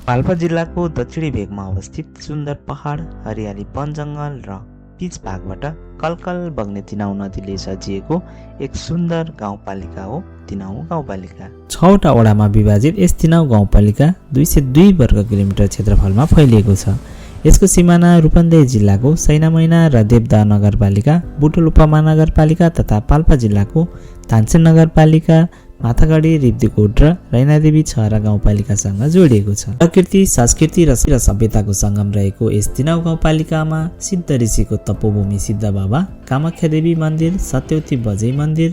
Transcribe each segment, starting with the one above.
पाल्पा जिल्लाको दक्षिणी भेगमा अवस्थित सुन्दर पहाड, हरियाली वन जङ्गल र बीच भागबाट कलकल बग्ने तिनाउ नदीले सजिएको एक सुन्दर गाउँपालिका हो तिनाउ गाउँपालिका। 6वटा वडामा विभाजित यस तिनाउ गाउँपालिका 202 वर्ग किलोमिटर क्षेत्रफलमा फैलिएको छ। यसको सिमाना रूपन्देही जिल्लाको सैनामैना र देवदह नगरपालिका, बुटुल उपमहानगरपालिका तथा पाल्पा जिल्लाको तानसेन नगरपालिका, माथागढी, रिब्दीकोट र रैनादेवी छहरा गाउँपालिकासँग जोडिएको छ। प्रकृति, संस्कृति र सभ्यताको सङ्गम रहेको यस तिनाउ गाउँपालिकामा सिद्ध ऋषिको तपोभूमि सिद्ध बाबा, कामाख्या देवी मन्दिर, सत्यवती बजै मन्दिर,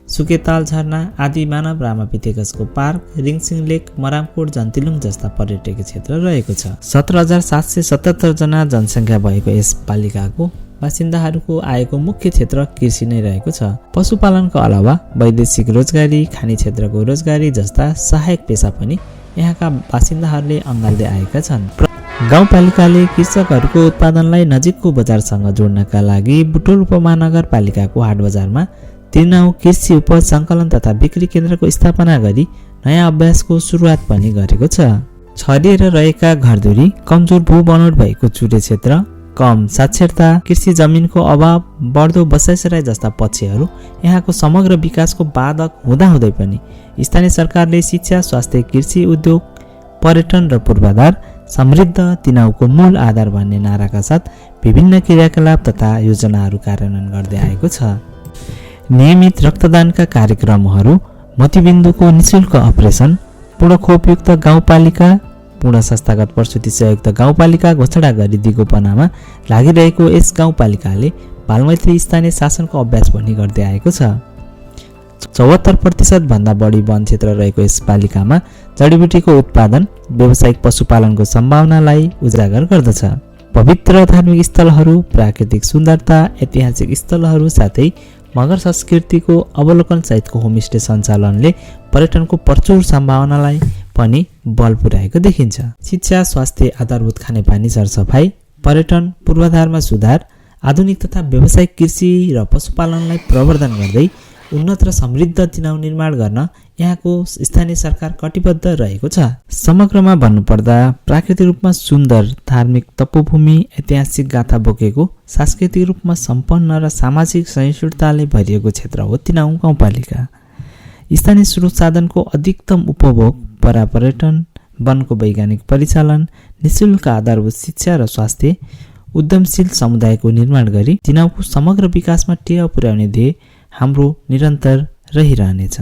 सुकेताल झरना आदि, मानव रामापितेकसको पार्क, रिङसिङ लेक, मरामकोट, जन्तिलुङ जस्ता पर्यटकीय क्षेत्र रहेको छ। 17,777 जना जनसङ्ख्या भएको यस पालिकाको बासिन्दाहरूको आयको मुख्य क्षेत्र कृषि नै रहेको छ। पशुपालनको अलावा वैदेशिक रोजगारी, खानी क्षेत्रको रोजगारी जस्ता सहायक पेशा पनि यहाँका बासिन्दाहरूले अँगाल्दै आएका छन्। गाउँपालिकाले कृषकहरूको उत्पादनलाई नजिकको बजारसँग जोड्नका लागि बुटोल उपमहानगरपालिकाको हाट बजारमा तिनाउ कृषि उपज सङ्कलन तथा बिक्री केन्द्रको स्थापना गरी नयाँ अभ्यासको सुरुवात पनि गरेको छ। छरिएर रहेका घरधुरी, कमजोर भू बनोट भएको चुरे क्षेत्र, कम साक्षरता, कृषि जमिनको अभाव, बढ्दो बसाइसराई जस्ता पक्षहरू यहाँको समग्र विकासको बाधक हुँदाहुँदै पनि स्थानीय सरकारले शिक्षा, स्वास्थ्य, कृषि, उद्योग, पर्यटन र पूर्वाधार समृद्ध तिनाउको मूल आधार भन्ने नाराका साथ विभिन्न क्रियाकलाप तथा योजनाहरू कार्यान्वयन गर्दै आएको छ। नियमित रक्तदानका कार्यक्रमहरू, मोतीबिन्दुको निःशुल्क अपरेसन, पूर्ण खोपयुक्त गाउँपालिका, पूर्ण संस्थागत प्रसुति सहयुक्त गाउँपालिका घोषणा गरी दिगोपनामा लागिरहेको यस गाउँपालिकाले बालमैत्री स्थानीय शासनको अभ्यास पनि गर्दै आएको छ। 74% भन्दा बढी वन क्षेत्र रहेको यस पालिकामा जडीबुटीको उत्पादन, व्यावसायिक पशुपालनको सम्भावनालाई उजागर गर्दछ। पवित्र धार्मिक स्थलहरू, प्राकृतिक सुन्दरता, ऐतिहासिक स्थलहरू साथै मगर संस्कृतिको अवलोकन सहितको होमस्टे सञ्चालनले पर्यटनको प्रचुर सम्भावनालाई पनि बल पुर्याएको देखिन्छ। शिक्षा, स्वास्थ्य, आधारभूत खानेपानी, सरसफाई, पर्यटन, पूर्वाधारमा सुधार, आधुनिक तथा व्यावसायिक कृषि र पशुपालनलाई प्रवर्धन गर्दै उन्नत र समृद्ध तिनाउ निर्माण गर्न यहाँको स्थानीय सरकार कटिबद्ध रहेको छ। समग्रमा भन्नुपर्दा प्राकृतिक रूपमा सुन्दर, धार्मिक तपोभूमि, ऐतिहासिक गाथा बोकेको, सांस्कृतिक रूपमा सम्पन्न र सामाजिक सहिष्णुताले भरिएको क्षेत्र हो तिनाउ गाउँपालिका। स्थानीय स्रोत साधनको अधिकतम उपभोग, पर्यटन, वनको वैज्ञानिक परिचालन, निःशुल्क आधारभूत शिक्षा र स्वास्थ्य, उद्यमशील समुदायको निर्माण गरी तिनाउको समग्र विकासमा टेवा पुर्याउने ध्येय हाम्रो निरन्तर रहिरहनेछ।